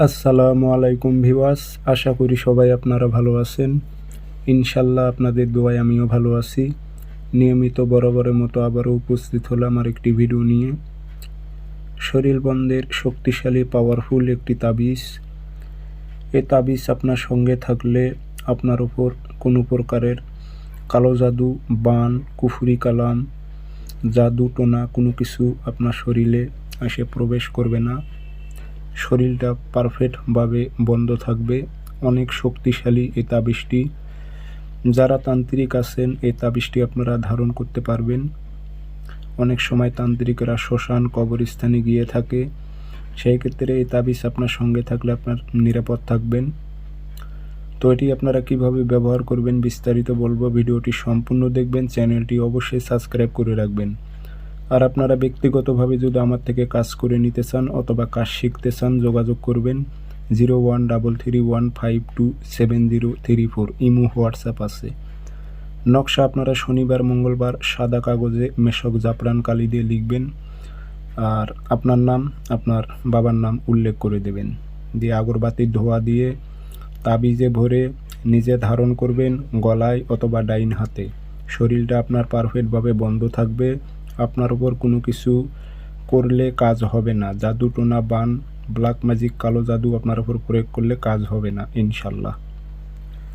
আসসালামু আলাইকুম ভিউয়ার্স, আশা করি সবাই আপনারা ভালো আছেন। ইনশাল্লাহ আপনাদের দোয়ায় আমিও ভালো আছি। নিয়মিত বরাবরের মতো আবারও উপস্থিত হলাম আর একটি ভিডিও নিয়ে। শরীর বন্ধের শক্তিশালী পাওয়ারফুল একটি তাবিজ। এ তাবিজ আপনার সঙ্গে থাকলে আপনার উপর কোনো প্রকারের কালো জাদু, বান, কুফরি কালাম, জাদু টোনা কোনো কিছু আপনার শরীরে এসে প্রবেশ করবে না। শরীরটা পারফেক্টভাবে বন্ধ থাকবে। অনেক শক্তিশালী এই তাবিজটি। যারা তান্ত্রিক আছেন এই তাবিজটি আপনারা ধারণ করতে পারবেন। অনেক সময় তান্ত্রিকরা শ্মশান কবরস্থানে গিয়ে থাকে, সেই ক্ষেত্রে এই তাবিজ আপনার সঙ্গে থাকলে আপনার নিরাপদ থাকবেন। তো এটি আপনারা কিভাবে ব্যবহার করবেন বিস্তারিত বলবো, ভিডিওটি সম্পূর্ণ দেখবেন, চ্যানেলটি অবশ্যই সাবস্ক্রাইব করে রাখবেন। আর আপনারা ব্যক্তিগতভাবে যদি আমার থেকে কাজ করে নিতে চান অথবা কাজ শিখতে চান যোগাযোগ করবেন 0133152703 ইমো হোয়াটসঅ্যাপ আছে। নকশা আপনারা শনিবার মঙ্গলবার সাদা কাগজে মেশক জাফরান কালি দিয়ে লিখবেন আর আপনার নাম আপনার বাবার নাম উল্লেখ করে দেবেন, দিয়ে আগরবাতির ধোঁয়া দিয়ে তাবিজে ভরে নিজে ধারণ করবেন গলায় অথবা ডাইন হাতে। শরীরটা আপনার পারফেক্টভাবে বন্ধ থাকবে। আপনার উপর কোনো কিছু করলে কাজ হবে না। জাদু টোনা বান ব্ল্যাক ম্যাজিক কালো জাদু আপনার উপর প্রয়োগ করলে কাজ হবে না ইনশাল্লাহ।